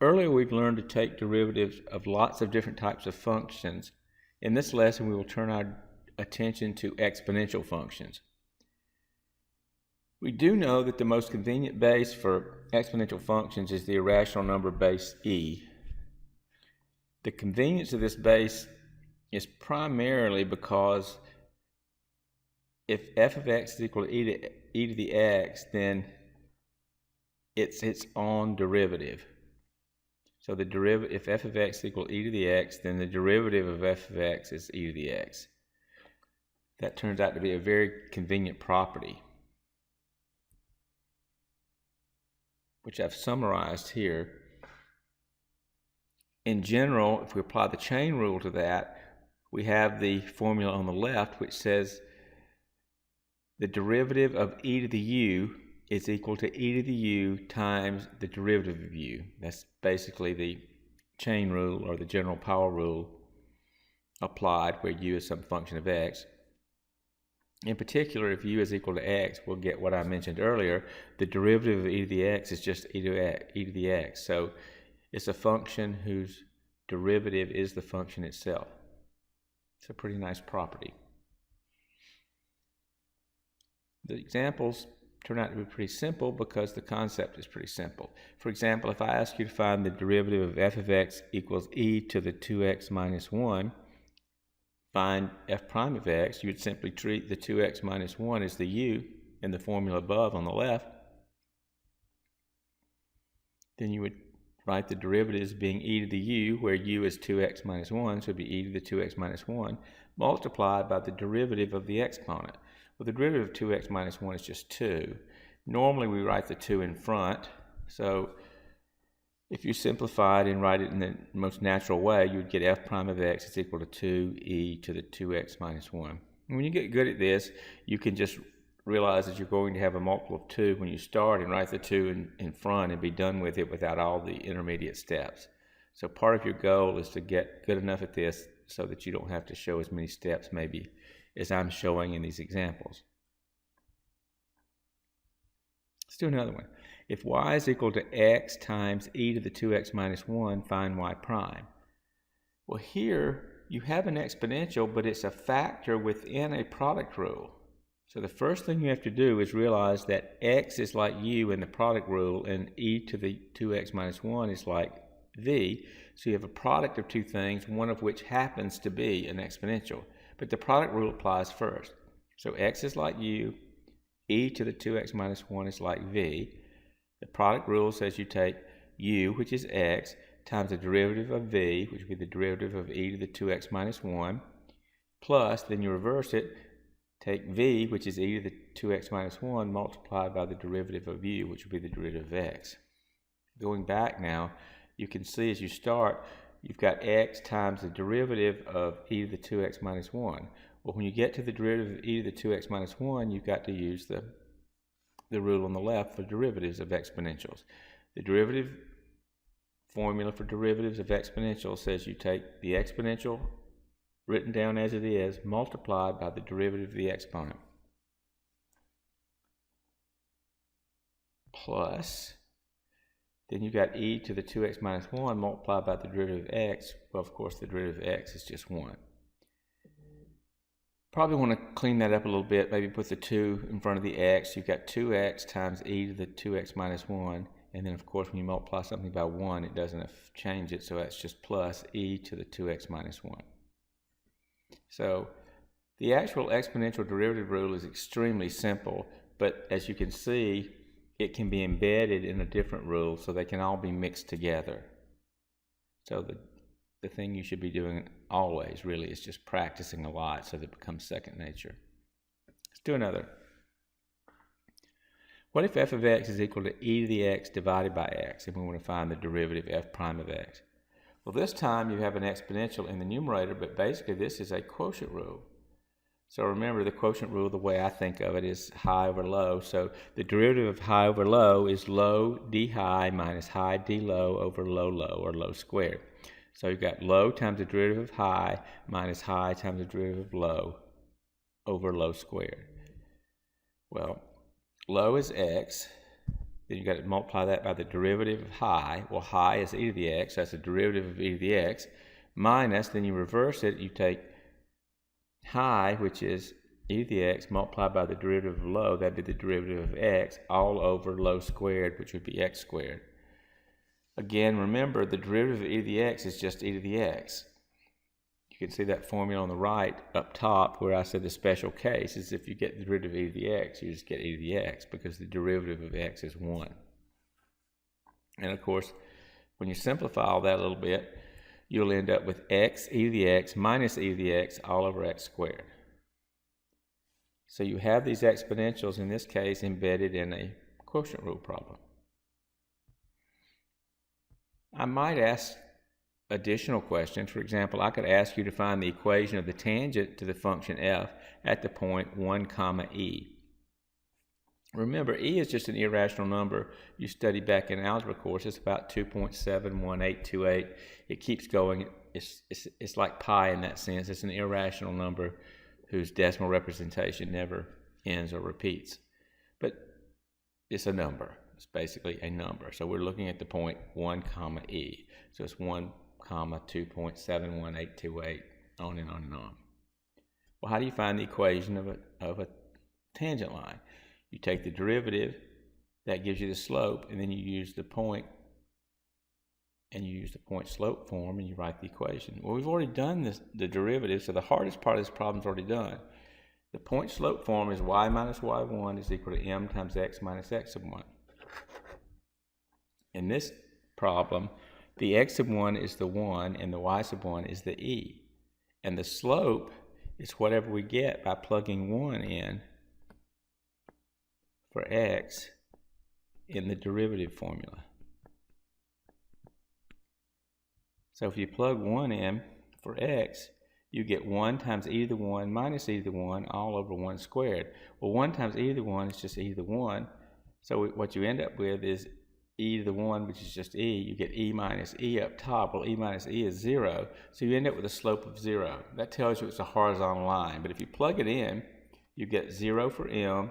Earlier we've learned to take derivatives of lots of different types of functions. In this lesson we will turn our attention to exponential functions. We do know that the most convenient base for exponential functions is the irrational number base e. The convenience of this base is primarily because if f of x is equal to e to the x, then it's its own derivative. So the derivative, if f of x is equal to e to the x, then the derivative of f of x is e to the x. That turns out to be a very convenient property, which I've summarized here. In general, if we apply the chain rule to that, we have the formula on the left which says the derivative of e to the u is equal to e to the u times the derivative of u. That's basically the chain rule or the general power rule applied where u is some function of x. In particular, if u is equal to x, we'll get what I mentioned earlier. The derivative of e to the x is just e to the x. So it's a function whose derivative is the function itself. It's a pretty nice property. The examples turn out to be pretty simple because the concept is pretty simple. For example, if I ask you to find the derivative of f of x equals e to the 2x minus 1, find f prime of x, you would simply treat the 2x minus 1 as the u in the formula above on the left. Then you would write the derivatives being e to the u, where u is 2x minus 1, so it would be e to the 2x minus 1, multiplied by the derivative of the exponent. Well, the derivative of 2x minus 1 is just 2. Normally we write the 2 in front, so if you simplify it and write it in the most natural way, you would get f prime of x is equal to 2e to the 2x minus 1. And when you get good at this, you can just realize that you're going to have a multiple of 2 when you start and write the 2 in front and be done with it without all the intermediate steps. So part of your goal is to get good enough at this so that you don't have to show as many steps maybe as I'm showing in these examples. Let's do another one. If y is equal to x times e to the 2x minus 1, find y prime. Well, here you have an exponential, but it's a factor within a product rule. So the first thing you have to do is realize that x is like u in the product rule and e to the 2x minus 1 is like v. So you have a product of two things, one of which happens to be an exponential. But the product rule applies first. So x is like u, e to the 2x minus 1 is like v. The product rule says you take u, which is x, times the derivative of v, which would be the derivative of e to the 2x minus 1, plus, then you reverse it, take v, which is e to the 2x minus 1, multiplied by the derivative of u, which would be the derivative of x. Going back now, you can see as you start, you've got x times the derivative of e to the 2x minus 1. Well, when you get to the derivative of e to the 2x minus 1, you've got to use the rule on the left for derivatives of exponentials. The derivative formula for derivatives of exponentials says you take the exponential written down as it is, multiplied by the derivative of the exponent, plus, then you've got e to the 2x minus 1 multiplied by the derivative of x. Well, of course, the derivative of x is just 1. Probably want to clean that up a little bit, maybe put the 2 in front of the x. You've got 2x times e to the 2x minus 1, and then, of course, when you multiply something by 1, it doesn't change it, so that's just plus e to the 2x minus 1. So the actual exponential derivative rule is extremely simple, but as you can see, it can be embedded in a different rule, so they can all be mixed together. So the thing you should be doing always really is just practicing a lot so that it becomes second nature. Let's do another. What if f of x is equal to e to the x divided by x, and we want to find the derivative f prime of x? Well, this time you have an exponential in the numerator, but basically this is a quotient rule. So remember, the quotient rule, the way I think of it, is high over low. So the derivative of high over low is low d high minus high d low over low low, or low squared. So you've got low times the derivative of high minus high times the derivative of low over low squared. Well, low is x. then you got to multiply that by the derivative of high. Well, high is e to the x, that's the derivative of e to the x, minus, then you reverse it, you take high, which is e to the x, multiplied by the derivative of low, that'd be the derivative of x, all over low squared, which would be x squared. Again, remember, the derivative of e to the x is just e to the x. You can see that formula on the right up top where I said the special case is if you get the derivative of e to the x, you just get e to the x because the derivative of x is 1. And of course, when you simplify all that a little bit, you'll end up with x e to the x minus e to the x all over x squared. So you have these exponentials, in this case, embedded in a quotient rule problem. I might ask additional questions. For example, I could ask you to find the equation of the tangent to the function f at the point 1 comma e. Remember, e is just an irrational number you studied back in algebra course. It's about 2.71828. It keeps going. It's like pi in that sense. It's an irrational number whose decimal representation never ends or repeats. But it's a number. It's basically a number. So we're looking at the point 1 comma e. So it's 1 comma 2.71828, on and on and on. Well, how do you find the equation of a tangent line? You take the derivative, that gives you the slope, and then you use the point, and you use the point slope form, and you write the equation. Well, we've already done the derivative, so the hardest part of this problem is already done. The point slope form is y minus y1 is equal to m times x minus x sub 1. In this problem, the x sub 1 is the 1 and the y sub 1 is the e. And the slope is whatever we get by plugging 1 in for x in the derivative formula. So if you plug 1 in for x, you get 1 times e to the 1 minus e to the 1 all over 1 squared. Well, 1 times e to the 1 is just e to the 1. So what you end up with is e to the 1, which is just e. You get e minus e up top. Well, e minus e is 0. So you end up with a slope of 0. That tells you it's a horizontal line. But if you plug it in, you get 0 for m,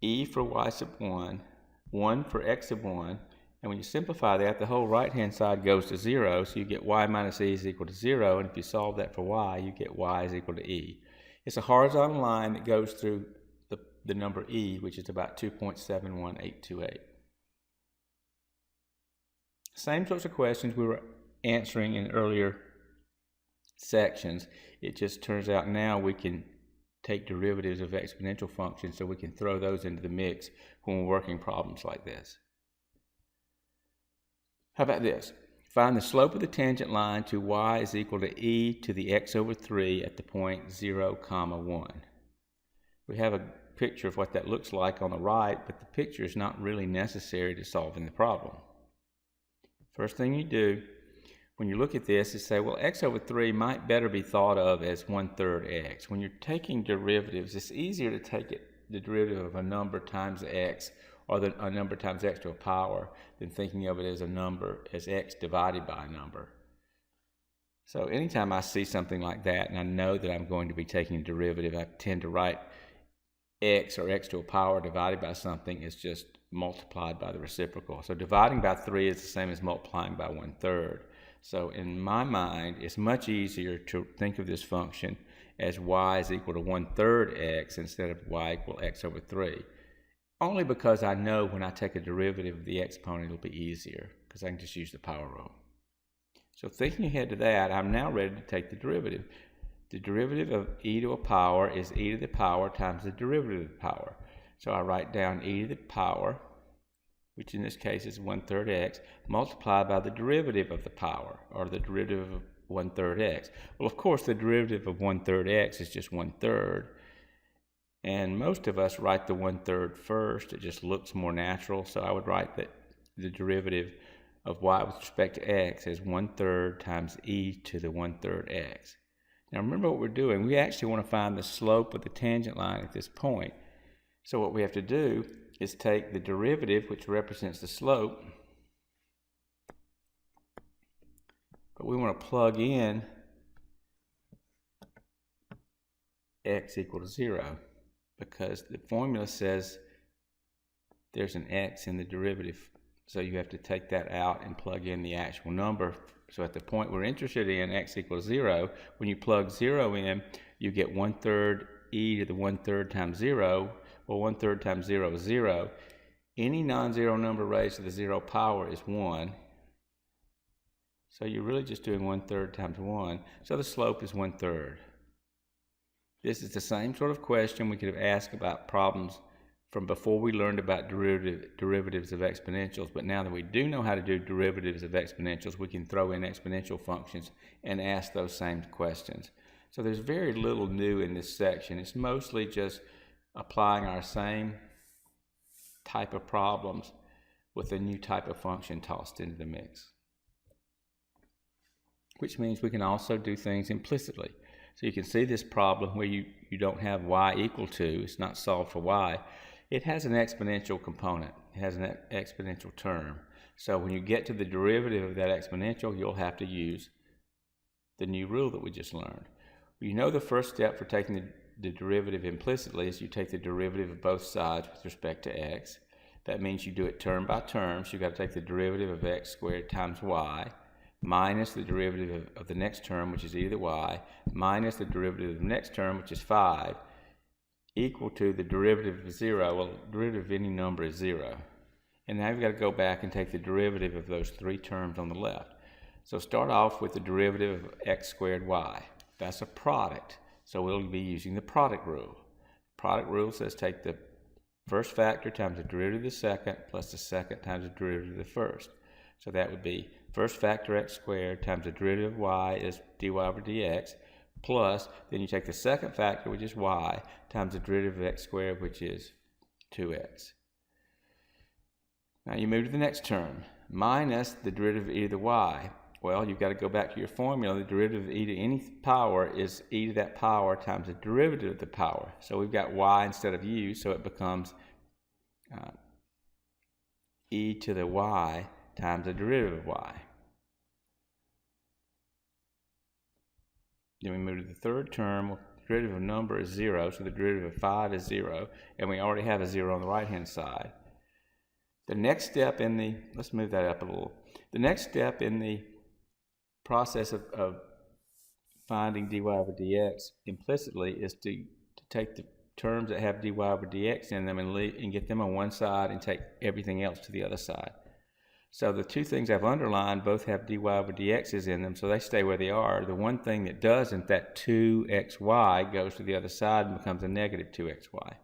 e for y sub 1, 1 for x sub 1, and when you simplify that, the whole right-hand side goes to 0, so you get y minus e is equal to 0, and if you solve that for y, you get y is equal to e. It's a horizontal line that goes through the number e, which is about 2.71828. Same sorts of questions we were answering in earlier sections. It just turns out now we can take derivatives of exponential functions, so we can throw those into the mix when we're working problems like this. How about this? Find the slope of the tangent line to y is equal to e to the x over 3 at the point 0 comma 1. We have a picture of what that looks like on the right, but the picture is not really necessary to solving the problem. First thing you do when you look at this is say, well, x over 3 might better be thought of as 1/3 x. When you're taking derivatives, it's easier to take the derivative of a number times x, or a number times x to a power, than thinking of it as a number, as x divided by a number. So anytime I see something like that, and I know that I'm going to be taking a derivative, I tend to write x, or x to a power divided by something, is just multiplied by the reciprocal. So dividing by 3 is the same as multiplying by 1/3. So in my mind, it's much easier to think of this function as y is equal to 1/3 x instead of y equal x over 3. Only because I know when I take a derivative of the exponent, it'll be easier, because I can just use the power rule. So thinking ahead to that, I'm now ready to take the derivative. The derivative of e to a power is e to the power times the derivative of the power. So I write down e to the power, which in this case is 1/3 x, multiplied by the derivative of the power, or the derivative of 1/3 x. Well, of course, the derivative of 1/3 x is just 1/3, and most of us write the 1/3 first. It just looks more natural, so I would write that the derivative of y with respect to x is 1/3 times e to the 1/3 x. Now remember what we're doing. We actually want to find the slope of the tangent line at this point. So what we have to do is take the derivative, which represents the slope, but we want to plug in x equal to 0, because the formula says there's an x in the derivative. So you have to take that out and plug in the actual number. So at the point we're interested in, x equals 0, when you plug 0 in, you get 1/3 e to the 1/3 times 0. Well, 1/3 times 0 is 0. Any non-zero number raised to the 0 power is 1. So you're really just doing 1/3 times 1. So the slope is 1/3. This is the same sort of question we could have asked about problems from before we learned about derivatives of exponentials, but now that we do know how to do derivatives of exponentials, we can throw in exponential functions and ask those same questions. So there's very little new in this section. It's mostly just applying our same type of problems with a new type of function tossed into the mix, which means we can also do things implicitly. So you can see this problem where you don't have y equal to, it's not solved for y. It has an exponential component. It has an exponential term. So when you get to the derivative of that exponential, you'll have to use the new rule that we just learned. You know the first step for taking the derivative implicitly is you take the derivative of both sides with respect to x. That means you do it term by term. So you've got to take the derivative of x squared times y minus the derivative of the next term, which is e to the y, minus the derivative of the next term, which is 5, equal to the derivative of 0. Well, the derivative of any number is 0. And now you've got to go back and take the derivative of those three terms on the left. So start off with the derivative of x squared y. That's a product, so we'll be using the product rule. Product rule says take the first factor times the derivative of the second plus the second times the derivative of the first. So that would be first factor x squared times the derivative of y is dy over dx, plus then you take the second factor, which is y, times the derivative of x squared, which is 2x. Now you move to the next term, minus the derivative of e to the y. Well, you've got to go back to your formula. The derivative of e to any power is e to that power times the derivative of the power. So we've got y instead of u, so it becomes e to the y times the derivative of y. Then we move to the third term. Well, the derivative of a number is 0, so the derivative of 5 is 0, and we already have a 0 on the right-hand side. The next step in the, let's move that up a little. The next step in the process of finding dy over dx implicitly is to take the terms that have dy over dx in them and get them on one side and take everything else to the other side. So the two things I've underlined both have dy over dx's in them, so they stay where they are. The one thing that doesn't, that 2xy, goes to the other side and becomes a negative 2xy.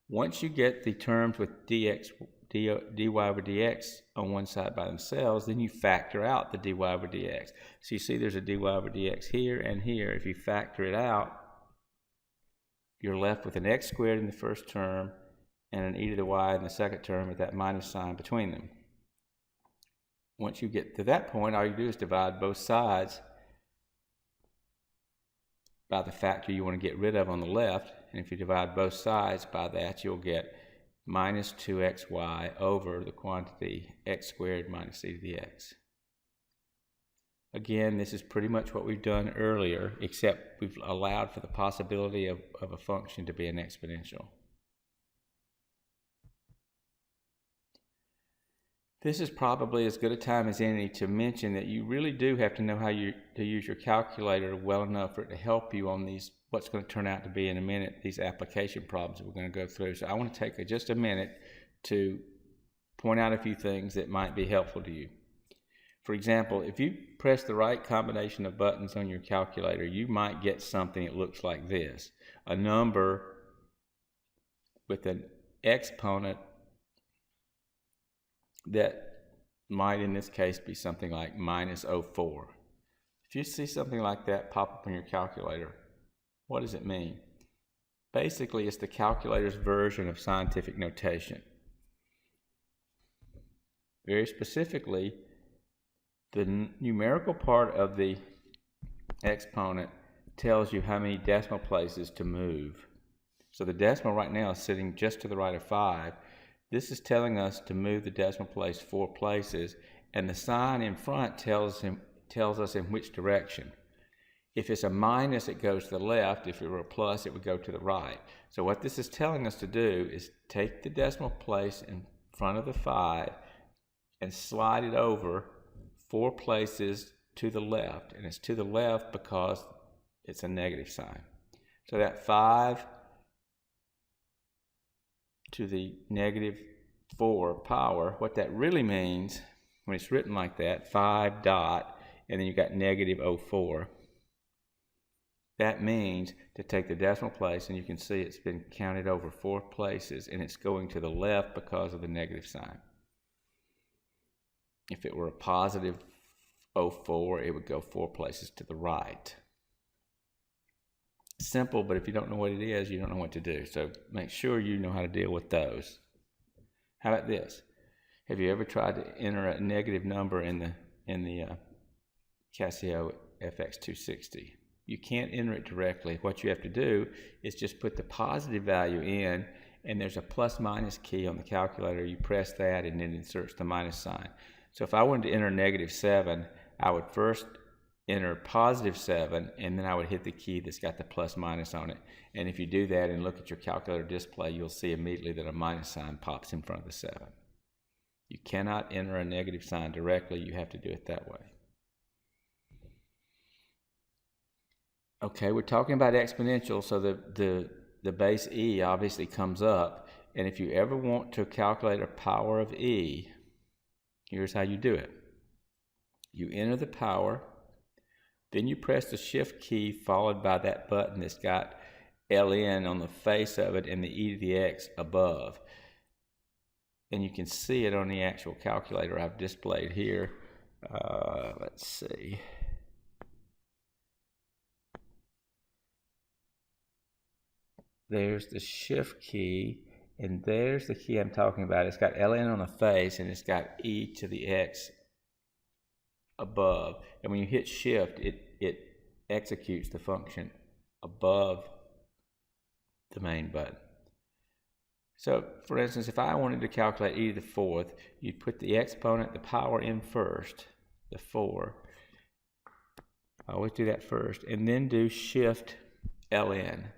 Once you get the terms with dy over dx on one side by themselves, then you factor out the dy over dx. So you see there's a dy over dx here and here. If you factor it out, you're left with an x squared in the first term and an e to the y in the second term with that minus sign between them. Once you get to that point, all you do is divide both sides by the factor you want to get rid of on the left. And if you divide both sides by that, you'll get minus 2xy over the quantity x squared minus e to the x. Again, this is pretty much what we've done earlier, except we've allowed for the possibility of a function to be an exponential. This is probably as good a time as any to mention that you really do have to know how to use your calculator well enough for it to help you on these, what's going to turn out to be in a minute, these application problems that we're going to go through. So I want to take just a minute to point out a few things that might be helpful to you. For example, if you press the right combination of buttons on your calculator, you might get something that looks like this. A number with an exponent that might in this case be something like minus 0.04. If you see something like that pop up on your calculator, what does it mean? Basically, it's the calculator's version of scientific notation. Very specifically, the numerical part of the exponent tells you how many decimal places to move. So the decimal right now is sitting just to the right of 5. This is telling us to move the decimal place 4 places, and the sign in front tells us in which direction. If it's a minus, it goes to the left. If it were a plus, it would go to the right. So what this is telling us to do is take the decimal place in front of the 5 and slide it over 4 places to the left. And it's to the left because it's a negative sign. So that 5 to the -4 power, what that really means when it's written like that, 5 dot, and then you've got -04, that means to take the decimal place, and you can see it's been counted over 4 places, and it's going to the left because of the negative sign. If it were a +04, it would go 4 places to the right. Simple, but if you don't know what it is, you don't know what to do. So make sure you know how to deal with those. How about this? Have you ever tried to enter a negative number in the Casio FX260? You can't enter it directly. What you have to do is just put the positive value in, and there's a plus/minus key on the calculator. You press that, and it inserts the minus sign. So if I wanted to enter -7, I would first enter +7, and then I would hit the key that's got the plus/minus on it. And if you do that and look at your calculator display, you'll see immediately that a minus sign pops in front of the 7. You cannot enter a negative sign directly. You have to do it that way. Okay, we're talking about exponential, so the base e obviously comes up. And if you ever want to calculate a power of e, here's how you do it. You enter the power, then you press the shift key followed by that button that's got ln on the face of it and the e to the x above. And you can see it on the actual calculator I've displayed here. Let's see. There's the shift key, and there's the key I'm talking about. It's got ln on the face, and it's got e to the x above. And when you hit shift, it executes the function above the main button. So, for instance, if I wanted to calculate e to the 4th, you'd put the exponent, the power in first, the 4. I always do that first, and then do shift ln.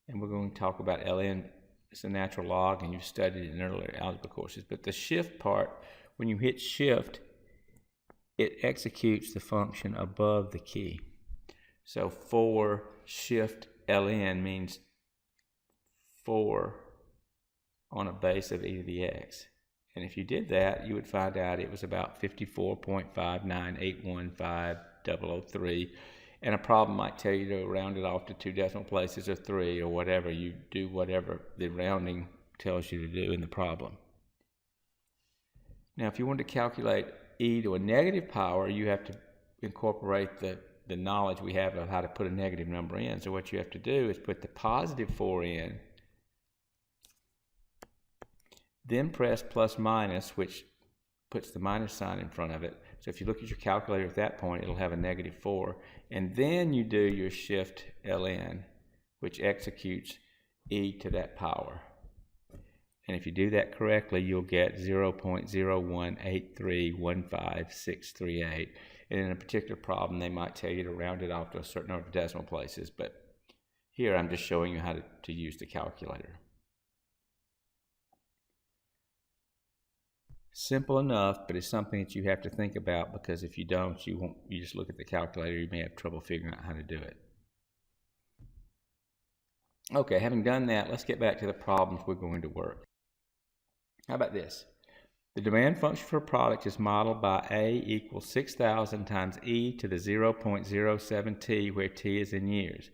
And we're going to talk about ln. It's a natural log, and you've studied it in earlier algebra courses. But the shift part, when you hit shift, it executes the function above the key. So 4 shift ln means 4 on a base of e to the x. And if you did that, you would find out it was about 54.59815,003. And a problem might tell you to round it off to 2 decimal places or 3 or whatever. You do whatever the rounding tells you to do in the problem. Now, if you want to calculate e to a negative power, you have to incorporate the knowledge we have of how to put a negative number in. So what you have to do is put the +4 in, then press +/-, which puts the minus sign in front of it. So if you look at your calculator at that point, it'll have a -4. And then you do your shift ln, which executes e to that power. And if you do that correctly, you'll get 0.018315638. And in a particular problem, they might tell you to round it off to a certain number of decimal places. But here I'm just showing you how to use the calculator. Simple enough, but it's something that you have to think about, because if you don't, you just look at the calculator, you may have trouble figuring out how to do it. Okay, having done that, let's get back to the problems we're going to work. How about this? The demand function for a product is modeled by A equals 6,000 times e to the 0.07t, where t is in years.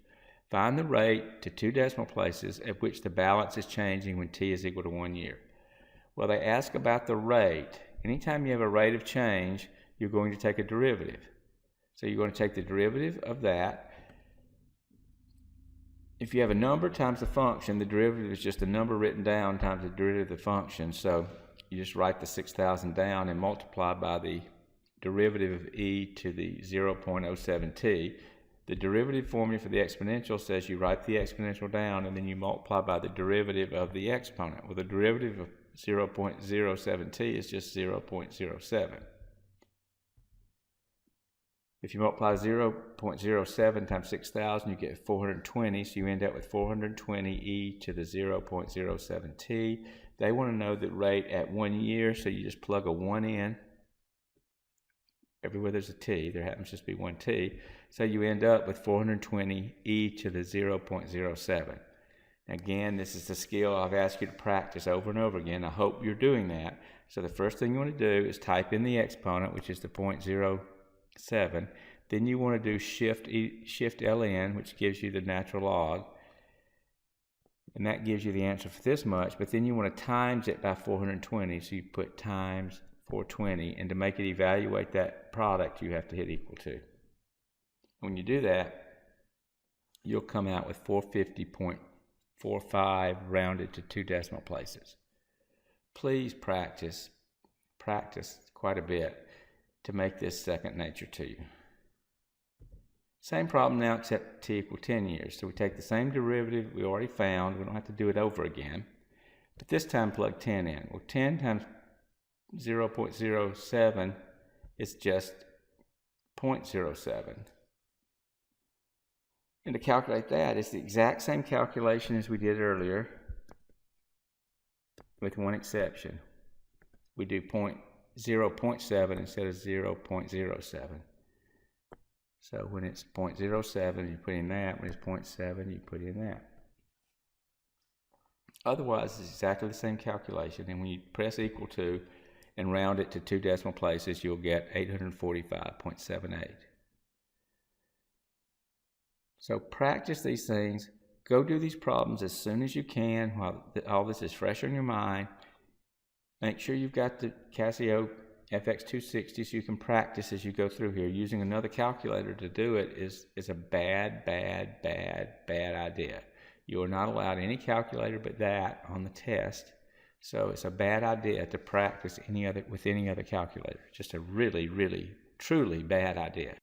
Find the rate to 2 decimal places at which the balance is changing when t is equal to 1 year. Well, they ask about the rate. Anytime you have a rate of change, you're going to take a derivative. So you're going to take the derivative of that. If you have a number times the function, the derivative is just a number written down times the derivative of the function. So you just write the 6,000 down and multiply by the derivative of e to the 0.07t. The derivative formula for the exponential says you write the exponential down and then you multiply by the derivative of the exponent. Well, the derivative of 0.07t is just 0.07. If you multiply 0.07 times 6,000, you get 420, so you end up with 420 e to the 0.07 t. They want to know the rate at 1 year, so you just plug a 1 in. Everywhere there's a t, there happens to just be one t. So you end up with 420 e to the 0.07. Again, this is the skill I've asked you to practice over and over again. I hope you're doing that. So the first thing you want to do is type in the exponent, which is the 0.07. Then you want to do shift ln, which gives you the natural log. And that gives you the answer for this much. But then you want to times it by 420. So you put times 420. And to make it evaluate that product, you have to hit equal to. When you do that, you'll come out with 450.45 rounded to 2 decimal places. Please practice quite a bit to make this second nature to you. Same problem now, except t equal 10 years. So we take the same derivative we already found. We don't have to do it over again. But this time plug 10 in. Well, 10 times 0.07 is just 0.07. And to calculate that, it's the exact same calculation as we did earlier, with one exception. We do 0.7 instead of 0.07. So when it's 0.07, you put in that. When it's 0.7, you put in that. Otherwise, it's exactly the same calculation. And when you press equal to and round it to 2 decimal places, you'll get 845.78. So practice these things. Go do these problems as soon as you can while all this is fresh on your mind. Make sure you've got the Casio FX260 so you can practice as you go through here. Using another calculator to do it is a bad idea. You are not allowed any calculator but that on the test. So it's a bad idea to practice with any other calculator. Just a really, truly bad idea.